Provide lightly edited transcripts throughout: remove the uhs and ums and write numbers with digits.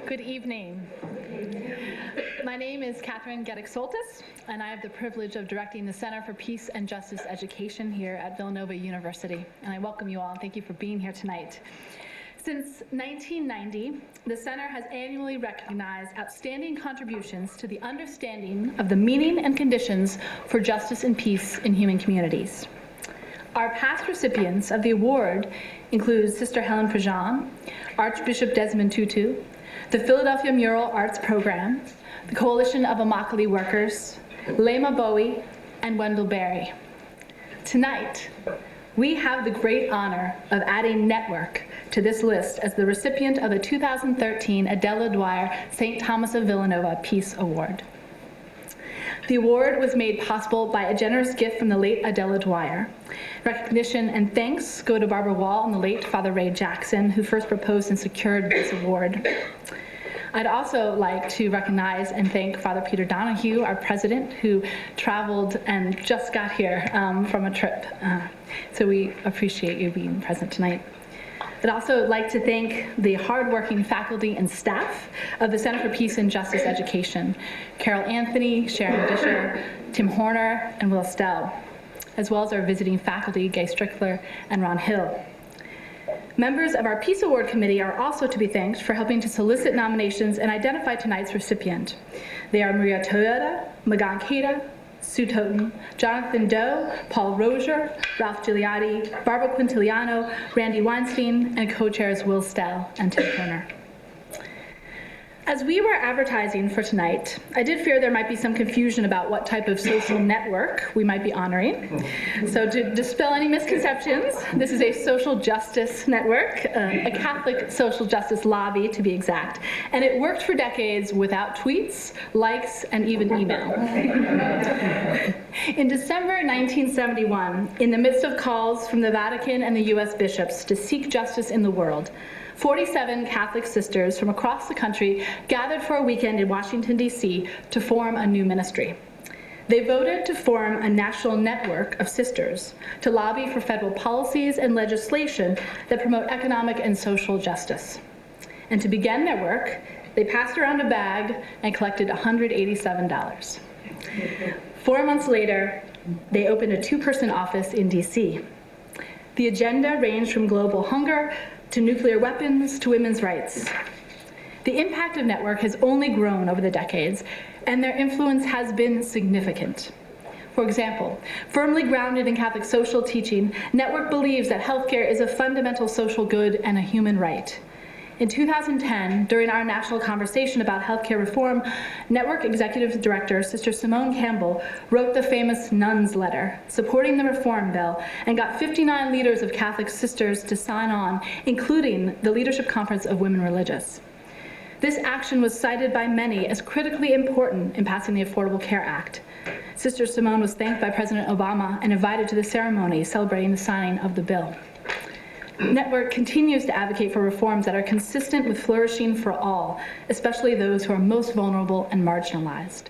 Good evening. My name is Catherine Geddick-Soltis, and I have the privilege of directing the Center for Peace and Justice Education here at Villanova University. And I welcome you all and thank you for being here tonight. Since 1990, the Center has annually recognized outstanding contributions to the understanding of the meaning and conditions for justice and peace in human communities. Our past recipients of the award include Sister Helen Prejean, Archbishop Desmond Tutu, the Philadelphia Mural Arts Program, the Coalition of Immokalee Workers, Lema Bowie, and Wendell Berry. Tonight, we have the great honor of adding Network to this list as the recipient of the 2013 Adela Dwyer-St. Thomas of Villanova Peace Award. The award was made possible by a generous gift from the late Adela Dwyer. Recognition and thanks go to Barbara Wall and the late Father Ray Jackson, who first proposed and secured this award. I'd also like to recognize and thank Father Peter Donahue, our president, who traveled and just got here from a trip. So we appreciate you being present tonight. I'd also like to thank the hardworking faculty and staff of the Center for Peace and Justice Education, Carol Anthony, Sharon Disher, Tim Horner, and Will Stell, as well as our visiting faculty, Gay Strickler and Ron Hill. Members of our Peace Award Committee are also to be thanked for helping to solicit nominations and identify tonight's recipient. They are Maria Toyota, Magan Keita, Sue Toten, Jonathan Doe, Paul Rozier, Ralph Gigliotti, Barbara Quintiliano, Randy Weinstein, and co-chairs Will Stell and Tim Horner. As we were advertising for tonight, I did fear there might be some confusion about what type of social network we might be honoring. So to dispel any misconceptions, this is a social justice network, a Catholic social justice lobby to be exact, and it worked for decades without tweets, likes, and even email. In December 1971, in the midst of calls from the Vatican and the US bishops to seek justice in the world, 47 Catholic sisters from across the country gathered for a weekend in Washington, D.C. to form a new ministry. They voted to form a national network of sisters to lobby for federal policies and legislation that promote economic and social justice. And to begin their work, they passed around a bag and collected $187. 4 months later, they opened a two-person office in D.C. The agenda ranged from global hunger to nuclear weapons, to women's rights. The impact of Network has only grown over the decades, and their influence has been significant. For example, firmly grounded in Catholic social teaching, Network believes that healthcare is a fundamental social good and a human right. In 2010, during our national conversation about healthcare reform, Network Executive Director Sister Simone Campbell wrote the famous Nuns letter, supporting the reform bill, and got 59 leaders of Catholic sisters to sign on, including the Leadership Conference of Women Religious. This action was cited by many as critically important in passing the Affordable Care Act. Sister Simone was thanked by President Obama and invited to the ceremony celebrating the signing of the bill. Network continues to advocate for reforms that are consistent with flourishing for all, especially those who are most vulnerable and marginalized.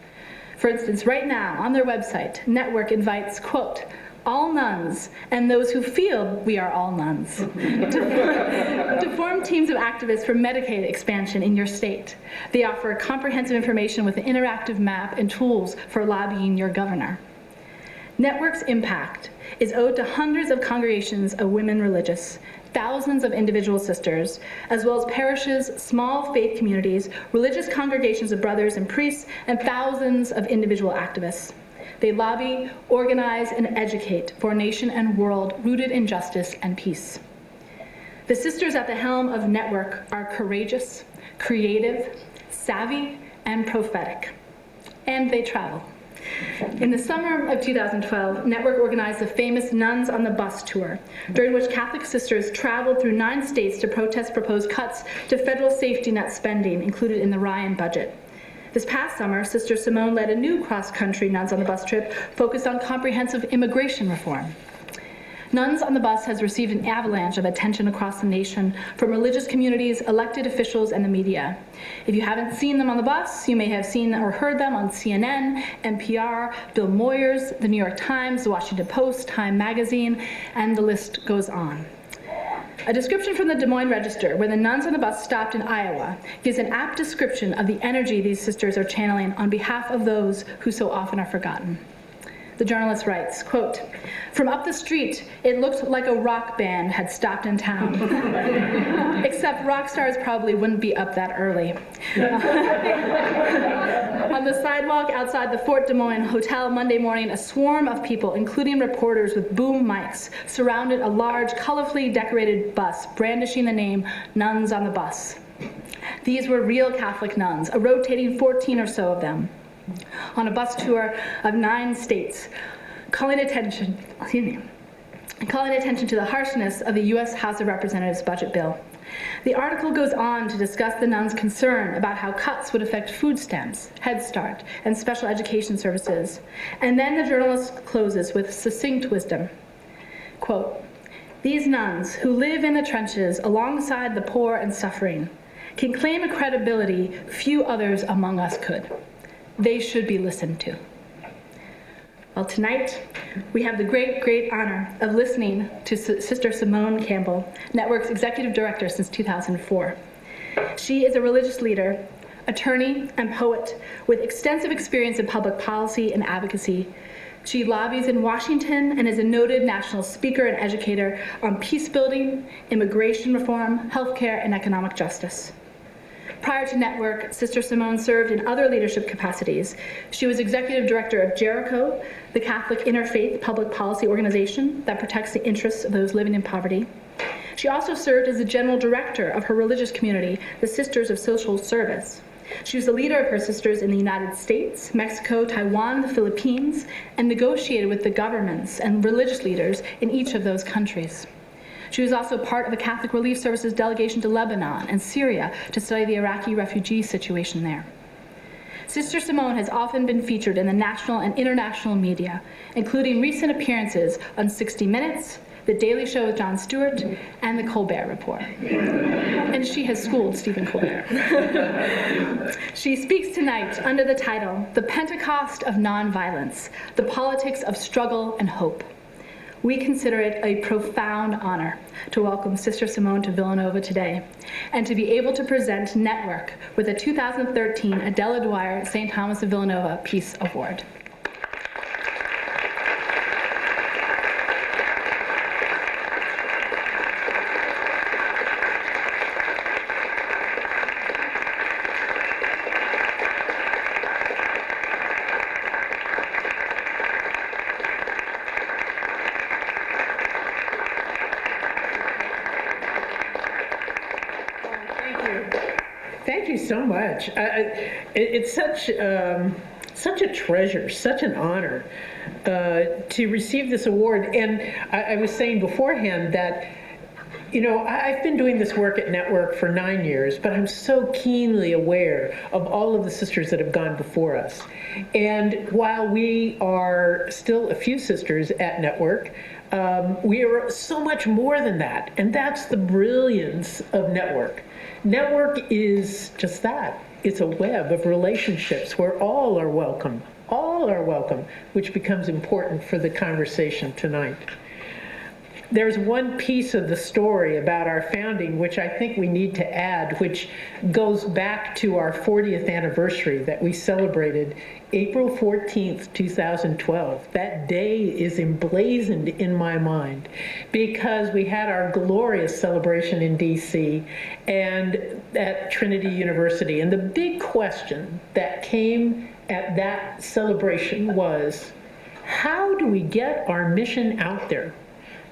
For instance, right now on their website, Network invites, quote, all nuns and those who feel we are all nuns to form teams of activists for Medicaid expansion in your state. They offer comprehensive information with an interactive map and tools for lobbying your governor. Network's impact is owed to hundreds of congregations of women religious, thousands of individual sisters, as well as parishes, small faith communities, religious congregations of brothers and priests, and thousands of individual activists. They lobby, organize, and educate for a nation and world rooted in justice and peace. The sisters at the helm of Network are courageous, creative, savvy, and prophetic. And they travel. In the summer of 2012, Network organized the famous Nuns on the Bus tour, during which Catholic sisters traveled through 9 states to protest proposed cuts to federal safety net spending included in the Ryan budget. This past summer, Sister Simone led a new cross-country Nuns on the Bus trip focused on comprehensive immigration reform. Nuns on the Bus has received an avalanche of attention across the nation from religious communities, elected officials, and the media. If you haven't seen them on the bus, you may have seen or heard them on CNN, NPR, Bill Moyers, the New York Times, the Washington Post, Time Magazine, and the list goes on. A description from the Des Moines Register, where the nuns on the bus stopped in Iowa, gives an apt description of the energy these sisters are channeling on behalf of those who so often are forgotten. The journalist writes, quote, "From up the street, it looked like a rock band had stopped in town. Except rock stars probably wouldn't be up that early." On the sidewalk outside the Fort Des Moines Hotel Monday morning, a swarm of people, including reporters with boom mics, surrounded a large, colorfully decorated bus, brandishing the name Nuns on the Bus. These were real Catholic nuns, a rotating 14 or so of them, on a bus tour of 9 states, calling attention to the harshness of the U.S. House of Representatives budget bill. The article goes on to discuss the nuns' concern about how cuts would affect food stamps, Head Start, and special education services. And then the journalist closes with succinct wisdom. Quote, "These nuns who live in the trenches alongside the poor and suffering can claim a credibility few others among us could. They should be listened to." Well, tonight, we have the great, great honor of listening to Sister Simone Campbell, Network's Executive Director since 2004. She is a religious leader, attorney, and poet with extensive experience in public policy and advocacy. She lobbies in Washington and is a noted national speaker and educator on peace building, immigration reform, healthcare, and economic justice. Prior to Network, Sister Simone served in other leadership capacities. She was executive director of Jericho, the Catholic interfaith public policy organization that protects the interests of those living in poverty. She also served as the general director of her religious community, the Sisters of Social Service. She was the leader of her sisters in the United States, Mexico, Taiwan, the Philippines, and negotiated with the governments and religious leaders in each of those countries. She was also part of the Catholic Relief Service's delegation to Lebanon and Syria to study the Iraqi refugee situation there. Sister Simone has often been featured in the national and international media, including recent appearances on 60 Minutes, The Daily Show with Jon Stewart, and The Colbert Report. And she has schooled Stephen Colbert. She speaks tonight under the title, The Pentecost of Non-Violence, The Politics of Struggle and Hope. We consider it a profound honor to welcome Sister Simone to Villanova today and to be able to present Network with the 2013 Adela Dwyer-St. Thomas of Villanova Peace Award. Thank you so much. It's such a treasure, such an honor to receive this award. And I was saying beforehand that, you know, I've been doing this work at Network for 9 years, but I'm so keenly aware of all of the sisters that have gone before us. And while we are still a few sisters at Network, we are so much more than that. And that's the brilliance of Network. Network is just that. It's a web of relationships where all are welcome, which becomes important for the conversation tonight. There's one piece of the story about our founding which I think we need to add, which goes back to our 40th anniversary that we celebrated April 14th, 2012. That day is emblazoned in my mind because we had our glorious celebration in DC and at Trinity University. And the big question that came at that celebration was, how do we get our mission out there?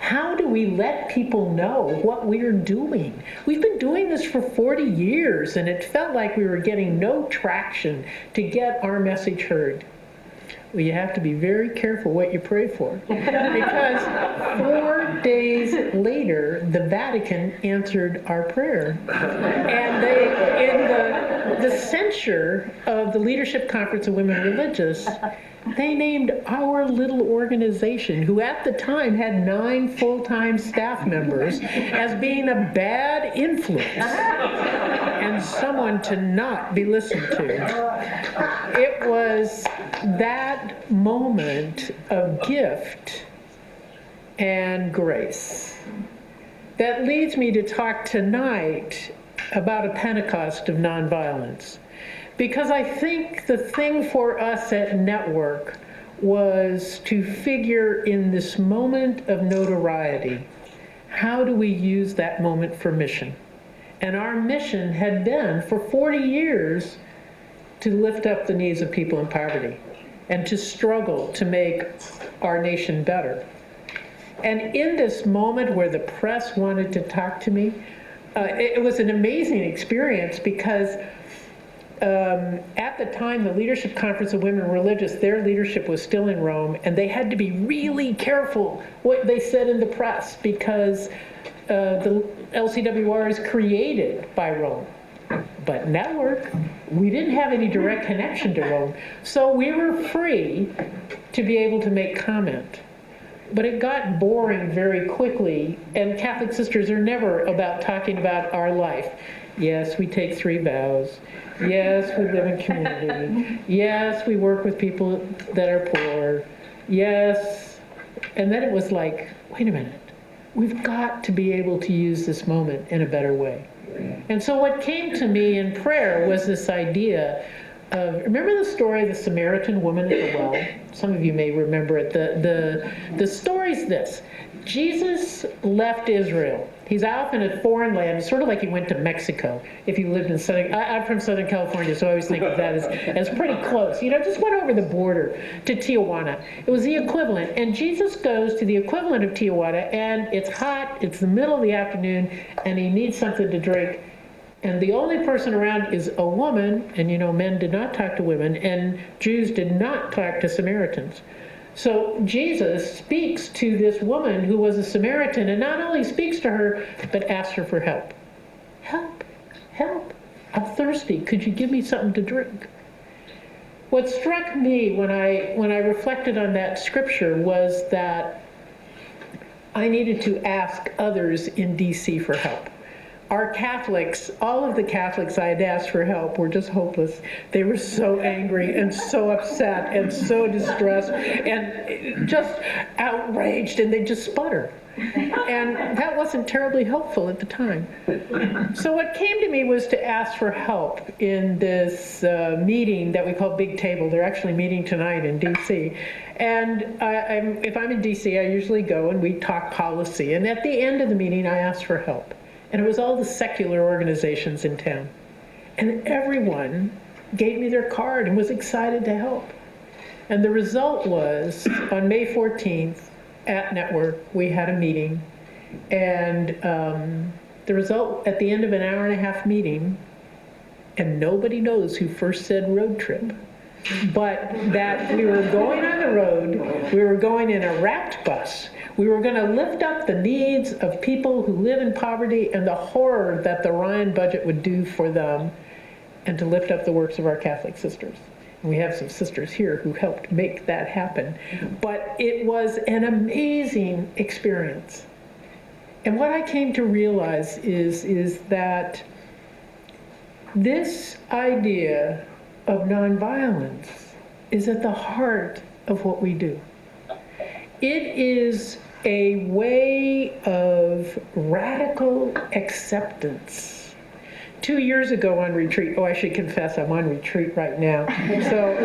How do we let people know what we're doing? We've been doing this for 40 years, and it felt like we were getting no traction to get our message heard. Well, you have to be very careful what you pray for, because 4 days later, the Vatican answered our prayer. And they, in the censure of the Leadership Conference of Women Religious, they named our little organization, who at the time had 9 full-time staff members, as being a bad influence and someone to not be listened to. It was that moment of gift and grace that leads me to talk tonight about a Pentecost of nonviolence. Because I think the thing for us at Network was to figure in this moment of notoriety, how do we use that moment for mission? And our mission had been for 40 years to lift up the needs of people in poverty and to struggle to make our nation better. And in this moment where the press wanted to talk to me, it was an amazing experience because at the time, the Leadership Conference of Women Religious, their leadership was still in Rome, and they had to be really careful what they said in the press because the LCWR is created by Rome. But Network, we didn't have any direct connection to Rome, so we were free to be able to make comment. But it got boring very quickly, and Catholic sisters are never about talking about our life. Yes, we take 3 vows. Yes, we live in community. Yes, we work with people that are poor. Yes. And then it was like, wait a minute. We've got to be able to use this moment in a better way. And so what came to me in prayer was this idea of, remember the story of the Samaritan woman at the well? Some of you may remember it. The story's this. Jesus left Israel. He's out in a foreign land. It's sort of like he went to Mexico. If you lived in I'm from Southern California, so I always think of that as pretty close. You know, just went over the border to Tijuana. It was the equivalent. And Jesus goes to the equivalent of Tijuana, and it's hot, it's the middle of the afternoon, and he needs something to drink. And the only person around is a woman, and you know, men did not talk to women, and Jews did not talk to Samaritans. So Jesus speaks to this woman who was a Samaritan, and not only speaks to her, but asks her for help. Help, help, I'm thirsty. Could you give me something to drink? What struck me when I reflected on that scripture was that I needed to ask others in DC for help. Our Catholics, all of the Catholics I had asked for help were just hopeless. They were so angry and so upset and so distressed and just outraged, and they just sputter. And that wasn't terribly helpful at the time. So what came to me was to ask for help in this meeting that we call Big Table. They're actually meeting tonight in DC. And if I'm in DC, I usually go and we talk policy. And at the end of the meeting, I asked for help. And it was all the secular organizations in town. And everyone gave me their card and was excited to help. And the result was, on May 14th at Network, we had a meeting. And the result, at the end of an hour-and-a-half meeting, and nobody knows who first said road trip, but that we were going on the road, we were going in a wrapped bus. We were going to lift up the needs of people who live in poverty and the horror that the Ryan budget would do for them, and to lift up the works of our Catholic sisters. And we have some sisters here who helped make that happen. But it was an amazing experience. And what I came to realize is that this idea of nonviolence is at the heart of what we do. It is a way of radical acceptance. 2 years ago on retreat, I should confess I'm on retreat right now. So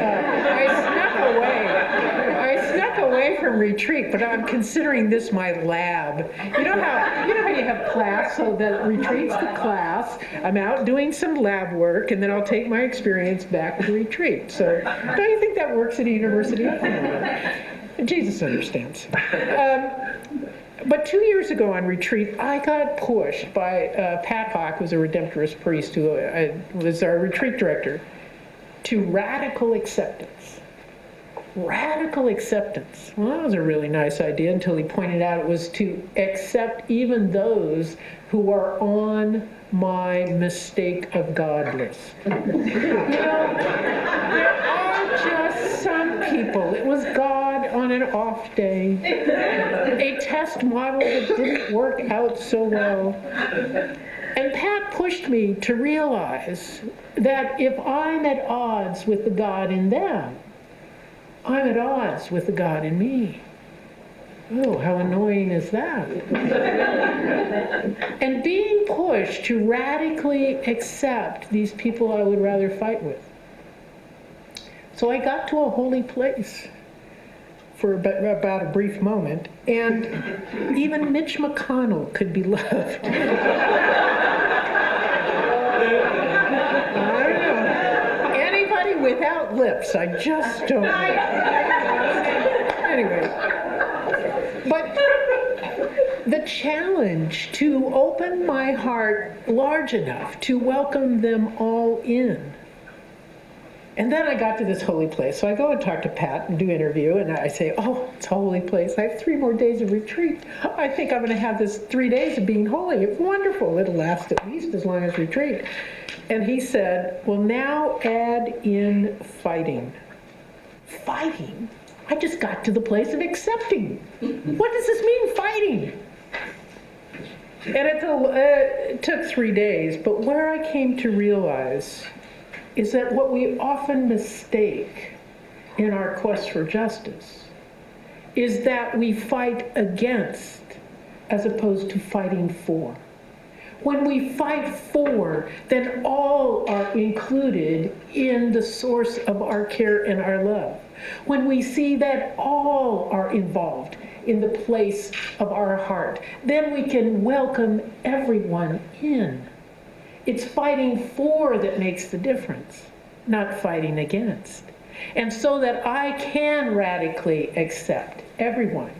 I snuck away from retreat, but I'm considering this my lab. You know how you have class, so the retreat's the class. I'm out doing some lab work, and then I'll take my experience back to retreat. So don't you think that works at a university? Jesus understands. But 2 years ago on retreat, I got pushed by Pat Hawk, who's a Redemptorist priest, who was our retreat director, to radical acceptance. Radical acceptance. Well, that was a really nice idea until he pointed out it was to accept even those who are on my mistake of God list. You know, there are just some people. It was God on an off day, a test model that didn't work out so well. And Pat pushed me to realize that if I'm at odds with the God in them, I'm at odds with the God in me. Oh, how annoying is that? And being pushed to radically accept these people I would rather fight with. So I got to a holy place for about a brief moment, and even Mitch McConnell could be loved. I don't know. Anybody without lips, I just don't know. Anyway, but the challenge to open my heart large enough to welcome them all in. And then I got to this holy place. So I go and talk to Pat and do interview, and I say, oh, it's a holy place. I have 3 more days of retreat. I think I'm going to have this 3 days of being holy. It's wonderful. It'll last at least as long as retreat. And he said, well, now add in fighting. Fighting? I just got to the place of accepting. What does this mean, fighting? And it took 3 days, but where I came to realize is that what we often mistake in our quest for justice is that we fight against as opposed to fighting for. When we fight for, then all are included in the source of our care and our love. When we see that all are involved in the place of our heart, then we can welcome everyone in. It's fighting for that makes the difference, not fighting against. And so that I can radically accept everyone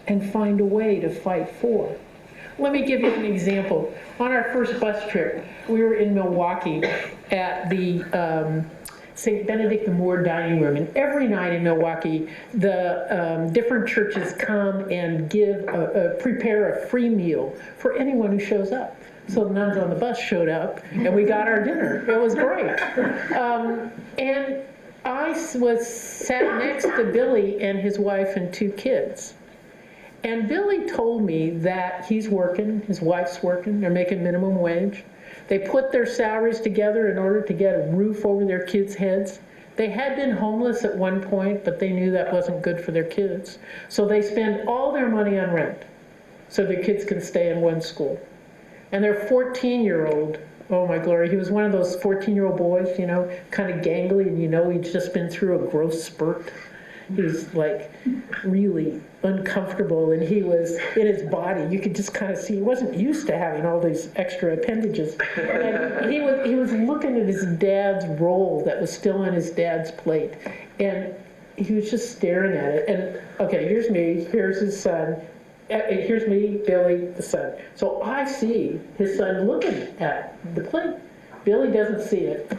and find a way to fight for. Let me give you an example. On our first bus trip, we were in Milwaukee at the St. Benedict the Moor dining room. And every night in Milwaukee, the different churches come and prepare a free meal for anyone who shows up. So the nuns on the bus showed up, and we got our dinner. It was great. And I sat next to Billy and his wife and 2 kids. And Billy told me that he's working, his wife's working, they're making minimum wage. They put their salaries together in order to get a roof over their kids' heads. They had been homeless at one point, but they knew that wasn't good for their kids. So they spend all their money on rent so their kids can stay in one school. And their 14-year-old, oh my glory, he was one of those 14-year-old boys, you know, kind of gangly, and you know he'd just been through a growth spurt. He was like really uncomfortable, and he was in his body. You could just kind of see he wasn't used to having all these extra appendages. And he was looking at his dad's roll that was still on his dad's plate, and he was just staring at it. And okay, here's me, here's his son. Here's me, Billy, the son. So I see his son looking at the plate. Billy doesn't see it.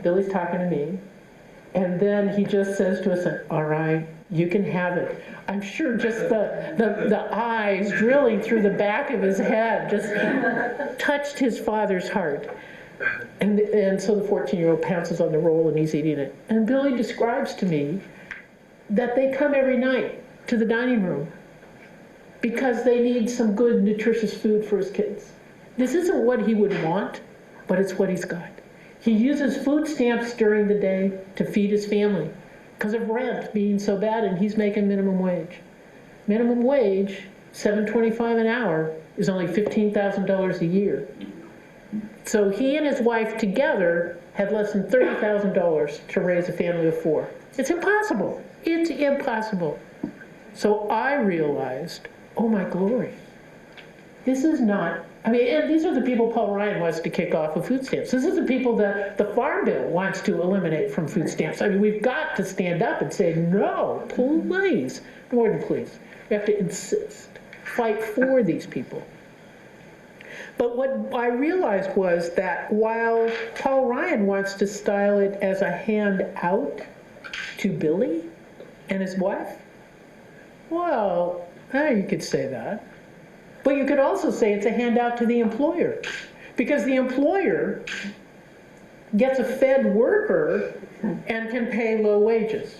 Billy's talking to me. And then he just says to his son, all right, you can have it. I'm sure just the eyes drilling through the back of his head just touched his father's heart. And so the 14-year-old pounces on the roll and he's eating it. And Billy describes to me that they come every night to the dining room because they need some good, nutritious food for his kids. This isn't what he would want, but it's what he's got. He uses food stamps during the day to feed his family because of rent being so bad, and he's making minimum wage. Minimum wage, $7.25 an hour, is only $15,000 a year. So he and his wife together had less than $30,000 to raise a family of 4. It's impossible. It's impossible. So I realized, oh my glory, this is not, I mean, and these are the people Paul Ryan wants to kick off of food stamps. This is the people that the Farm Bill wants to eliminate from food stamps. I mean, we've got to stand up and say, no, please, more than please. We have to insist, fight for these people. But what I realized was that while Paul Ryan wants to style it as a handout to Billy and his wife, well, you could say that. But you could also say it's a handout to the employer, because the employer gets a fed worker and can pay low wages.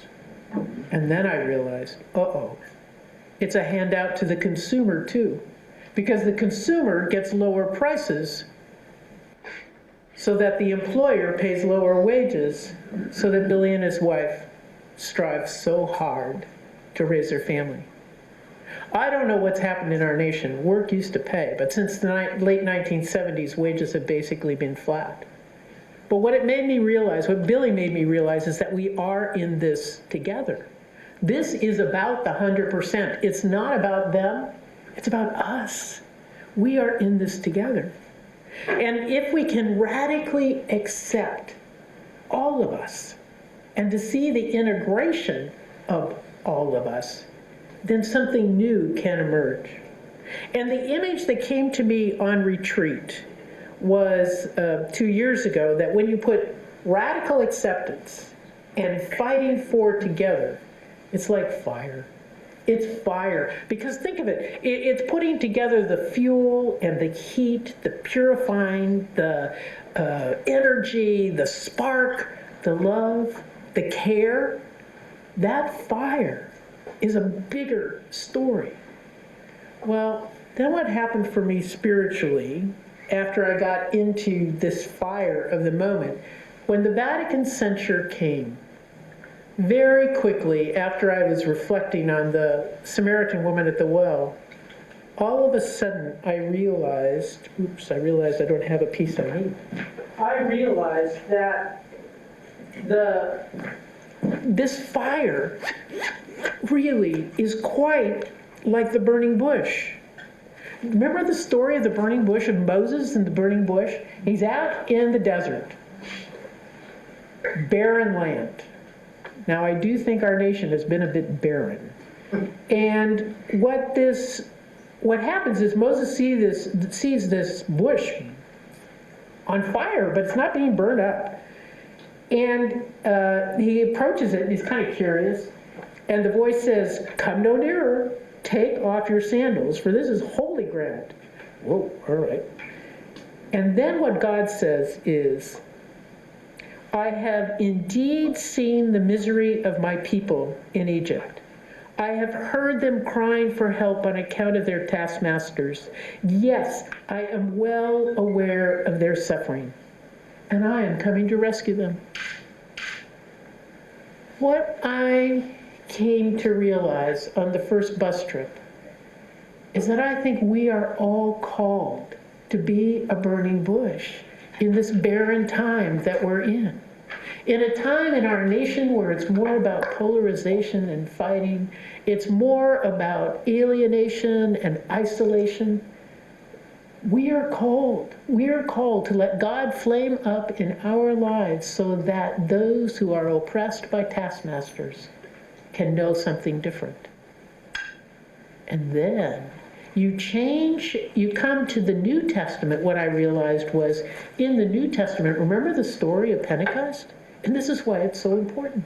And then I realized, it's a handout to the consumer too, because the consumer gets lower prices so that the employer pays lower wages so that Billy and his wife strive so hard to raise their family. I don't know what's happened in our nation. Work used to pay, but since the late 1970s, wages have basically been flat. But what it made me realize, what Billy made me realize, is that we are in this together. This is about the 100%. It's not about them, it's about us. We are in this together. And if we can radically accept all of us and to see the integration of all of us, then something new can emerge. And the image that came to me on retreat was 2 years ago, that when you put radical acceptance and fighting for together, it's like fire. It's fire. Because think of it, it's putting together the fuel and the heat, the purifying, the energy, the spark, the love, the care. That fire is a bigger story. Well, then what happened for me spiritually after I got into this fire of the moment, when the Vatican censure came, very quickly after I was reflecting on the Samaritan woman at the well, all of a sudden I realized I don't have a piece I need. I realized that this fire really is quite like the burning bush. Remember the story of the burning bush, of Moses and the burning bush? He's out in the desert, barren land. Now, I do think our nation has been a bit barren. And what happens is Moses sees this bush on fire, but it's not being burned up. And he approaches it, and he's kind of curious. And the voice says, "Come no nearer. Take off your sandals, for this is holy ground." Whoa, all right. And then what God says is, "I have indeed seen the misery of my people in Egypt. I have heard them crying for help on account of their taskmasters. Yes, I am well aware of their suffering, and I am coming to rescue them." What I came to realize on the first bus trip is that I think we are all called to be a burning bush in this barren time that we're in. In a time in our nation where it's more about polarization and fighting, it's more about alienation and isolation, we are called to let God flame up in our lives so that those who are oppressed by taskmasters can know something different. And then you come to the New Testament. What I realized was, in the New Testament, remember the story of Pentecost? And this is why it's so important.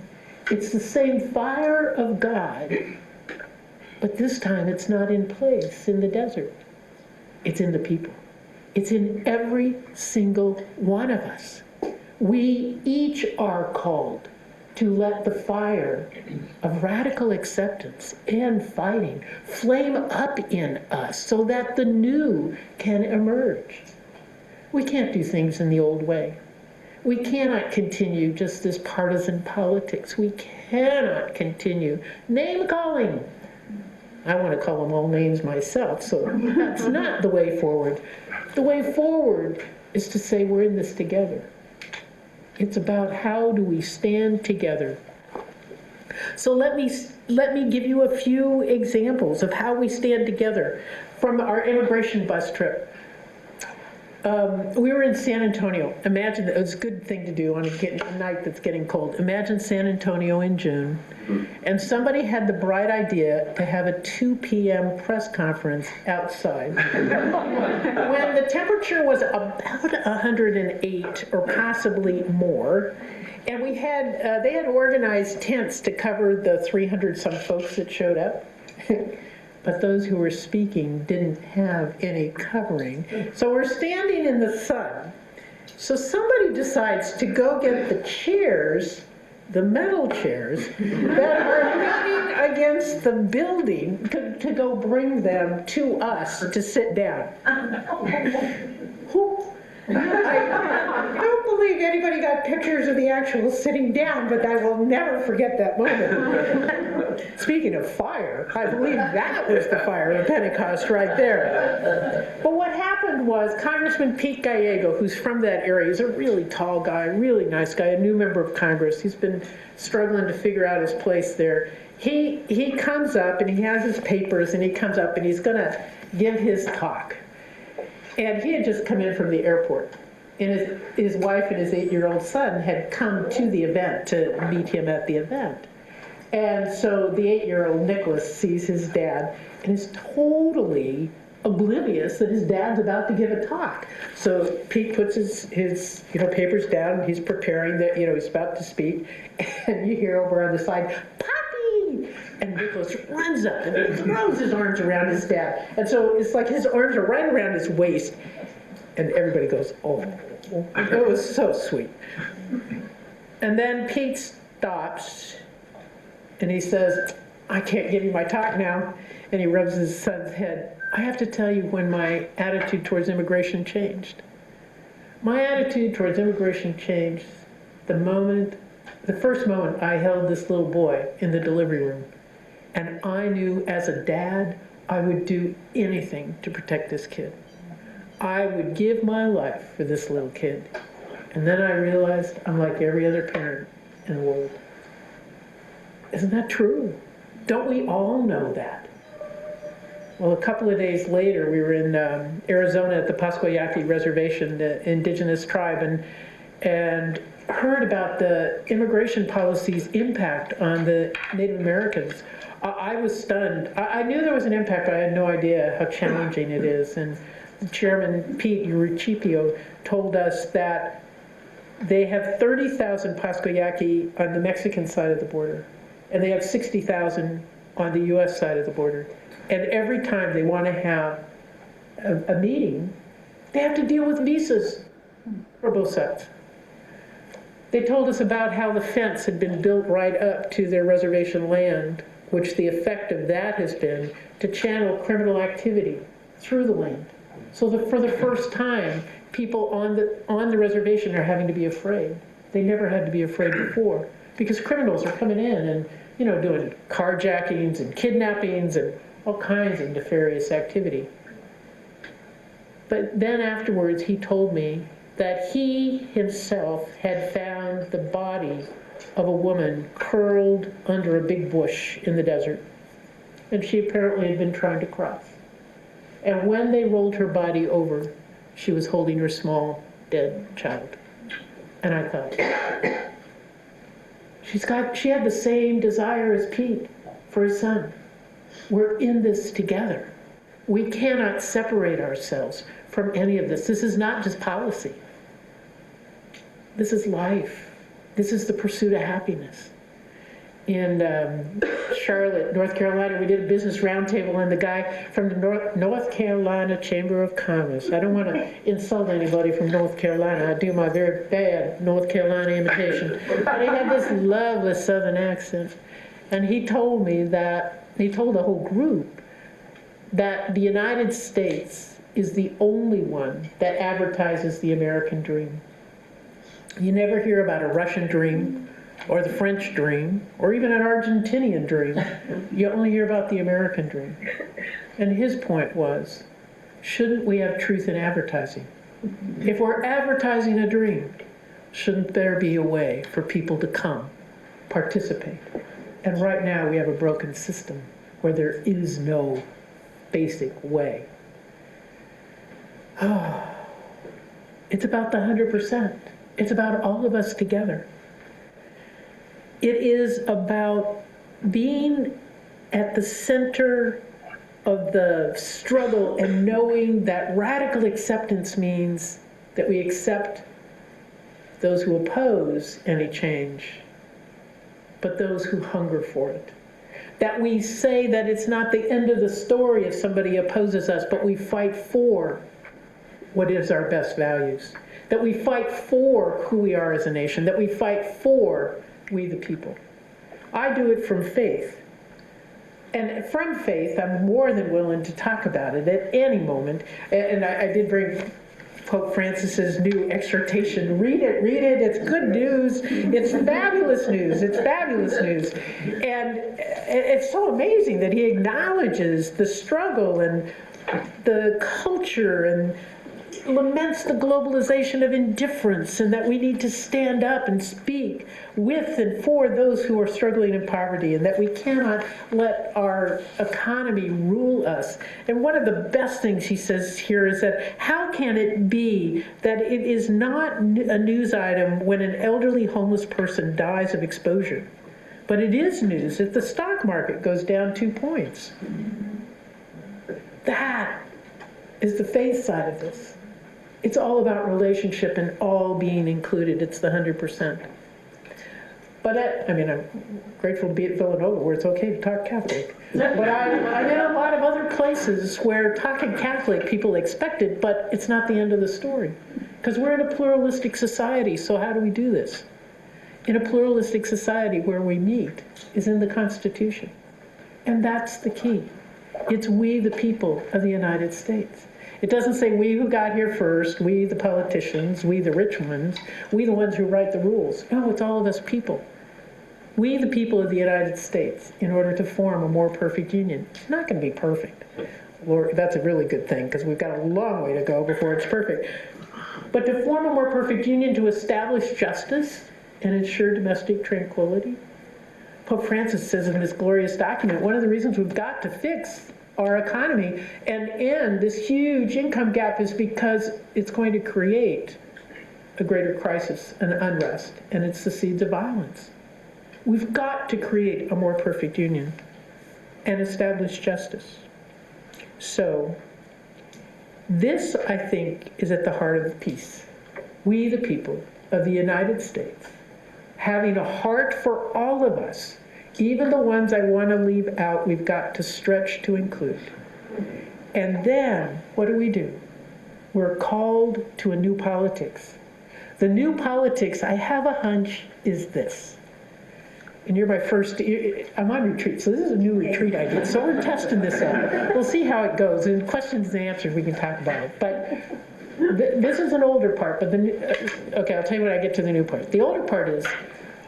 It's the same fire of God, but this time it's not in place in the desert. It's in the people. It's in every single one of us. We each are called to let the fire of radical acceptance and fighting flame up in us so that the new can emerge. We can't do things in the old way. We cannot continue just this partisan politics. We cannot continue name calling. I want to call them all names myself, so that's not the way forward. The way forward is to say we're in this together. It's about how do we stand together. So let me give you a few examples of how we stand together from our immigration bus trip. We were in San Antonio. Imagine, it was a good thing to do on a night that's getting cold. Imagine San Antonio in June, and somebody had the bright idea to have a 2 p.m. press conference outside. When the temperature was about 108 or possibly more, and they had organized tents to cover the 300 some folks that showed up. But those who were speaking didn't have any covering. So we're standing in the sun. So somebody decides to go get the chairs, the metal chairs, that are leaning against the building to go bring them to us to sit down. I don't believe anybody got pictures of the actual sitting down, but I will never forget that moment. Speaking of fire, I believe that was the fire of Pentecost right there. But what happened was Congressman Pete Gallego, who's from that area, he's a really tall guy, really nice guy, a new member of Congress. He's been struggling to figure out his place there. He comes up and he has his papers and he comes up and he's gonna give his talk. And he had just come in from the airport. And his wife and his 8-year-old son had come to the event to meet him at the event. And so the 8-year-old Nicholas sees his dad and is totally oblivious that his dad's about to give a talk. So Pete puts his papers down, he's preparing that, he's about to speak, and you hear over on the side, "Poppy!" And Nicholas runs up and throws his arms around his dad. And so it's like his arms are right around his waist. And everybody goes, "Oh." It was so sweet. And then Pete stops and he says, "I can't give you my talk now." And he rubs his son's head. "I have to tell you when my attitude towards immigration changed. My attitude towards immigration changed the first moment I held this little boy in the delivery room. And I knew as a dad, I would do anything to protect this kid. I would give my life for this little kid. And then I realized I'm like every other parent in the world." Isn't that true? Don't we all know that? Well, a couple of days later, we were in Arizona at the Pascoyaqui Reservation, the indigenous tribe, and heard about the immigration policy's impact on the Native Americans. I was stunned. I knew there was an impact, but I had no idea how challenging it is. And Chairman Pete Uricipio told us that they have 30,000 Pascoyaqui on the Mexican side of the border, and they have 60,000 on the U.S. side of the border. And every time they want to have a meeting, they have to deal with visas for both sides. They told us about how the fence had been built right up to their reservation land, which the effect of that has been to channel criminal activity through the land. So that for the first time, people on the reservation are having to be afraid. They never had to be afraid before, because criminals are coming in and doing carjackings and kidnappings and all kinds of nefarious activity. But then afterwards, he told me that he himself had found the body of a woman curled under a big bush in the desert, and she apparently had been trying to cross. And when they rolled her body over, she was holding her small, dead child. And I thought, she had the same desire as Pete for his son. We're in this together. We cannot separate ourselves from any of this. This is not just policy. This is life. This is the pursuit of happiness. In Charlotte, North Carolina, we did a business roundtable, and the guy from the North Carolina Chamber of Commerce, I don't want to insult anybody from North Carolina, I do my very bad North Carolina imitation, but he had this lovely southern accent, and he told me that, he told the whole group that the United States is the only one that advertises the American dream. You never hear about a Russian dream, or the French dream, or even an Argentinian dream. You only hear about the American dream. And his point was, shouldn't we have truth in advertising? If we're advertising a dream, shouldn't there be a way for people to come, participate? And right now we have a broken system where there is no basic way. It's about the 100%. It's about all of us together. It is about being at the center of the struggle and knowing that radical acceptance means that we accept those who oppose any change, but those who hunger for it. That we say that it's not the end of the story if somebody opposes us, but we fight for what is our best values. That we fight for who we are as a nation. That we fight for we the people. I do it from faith. And from faith, I'm more than willing to talk about it at any moment. And I did bring Pope Francis's new exhortation. Read it, it's good news. It's fabulous news, it's fabulous news. And it's so amazing that he acknowledges the struggle and the culture and laments the globalization of indifference, and that we need to stand up and speak with and for those who are struggling in poverty, and that we cannot let our economy rule us. And one of the best things he says here is that how can it be that it is not a news item when an elderly homeless person dies of exposure, but it is news if the stock market goes down 2 points? That is the faith side of this. It's all about relationship and all being included. It's the 100%. But I'm grateful to be at Villanova where it's okay to talk Catholic. But I'm in a lot of other places where talking Catholic people expect it, but it's not the end of the story. Because we're in a pluralistic society, so how do we do this? In a pluralistic society where we meet is in the Constitution. And that's the key. It's we, the people of the United States. It doesn't say we who got here first, we the politicians, we the rich ones, we the ones who write the rules. No, it's all of us people. We the people of the United States, in order to form a more perfect union. It's not going to be perfect. Lord, that's a really good thing, because we've got a long way to go before it's perfect. But to form a more perfect union, to establish justice and ensure domestic tranquility. Pope Francis says in this glorious document, one of the reasons we've got to fix our economy and end this huge income gap is because it's going to create a greater crisis and unrest, and it's the seeds of violence. We've got to create a more perfect union and establish justice. So this, I think, is at the heart of the peace. We, the people of the United States, having a heart for all of us, even the ones I want to leave out, we've got to stretch to include. And then, what do? We're called to a new politics. The new politics, I have a hunch, is this. And you're my first, I'm on retreat, so this is a new retreat idea. So we're testing this out. We'll see how it goes. And questions and answers, we can talk about it. But this is an older part, but okay, I'll tell you when I get to the new part. The older part is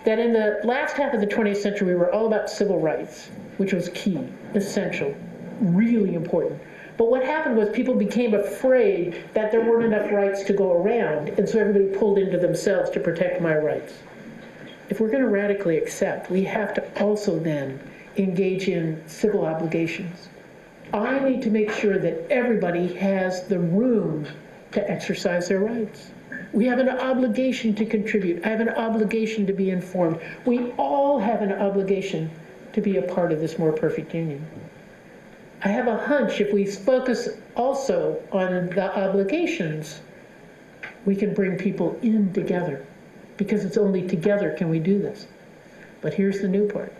that in the last half of the 20th century, we were all about civil rights, which was key, essential, really important. But what happened was people became afraid that there weren't enough rights to go around, and so everybody pulled into themselves to protect my rights. If we're going to radically accept, we have to also then engage in civil obligations. I need to make sure that everybody has the room to exercise their rights. We have an obligation to contribute. I have an obligation to be informed. We all have an obligation to be a part of this more perfect union. I have a hunch if we focus also on the obligations, we can bring people in together, because it's only together can we do this. But here's the new part.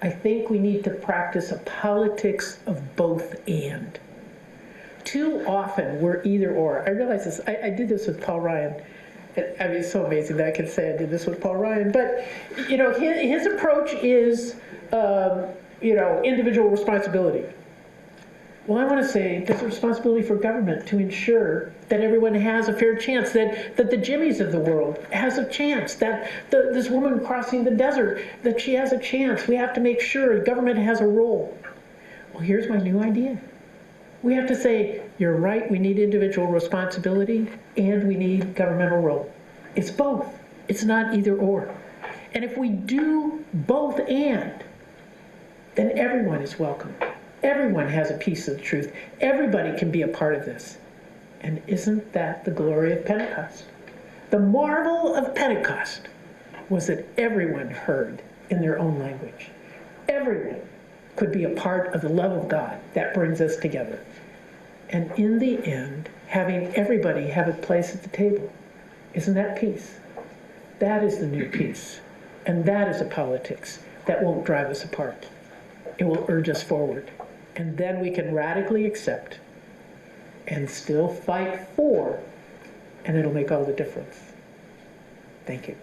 I think we need to practice a politics of both and. Too often we're either or. I realize this, I did this with Paul Ryan. I mean, it's so amazing that I can say I did this with Paul Ryan. But, his approach is, individual responsibility. Well, I want to say there's a responsibility for government to ensure that everyone has a fair chance, that the Jimmies of the world has a chance, that this woman crossing the desert, that she has a chance. We have to make sure government has a role. Well, here's my new idea. We have to say, you're right, we need individual responsibility and we need governmental role. It's both. It's not either or. And if we do both and, then everyone is welcome. Everyone has a piece of the truth. Everybody can be a part of this. And isn't that the glory of Pentecost? The marvel of Pentecost was that everyone heard in their own language. Everyone could be a part of the love of God that brings us together. And in the end, having everybody have a place at the table. Isn't that peace? That is the new peace. And that is a politics that won't drive us apart. It will urge us forward. And then we can radically accept and still fight for, and it'll make all the difference. Thank you.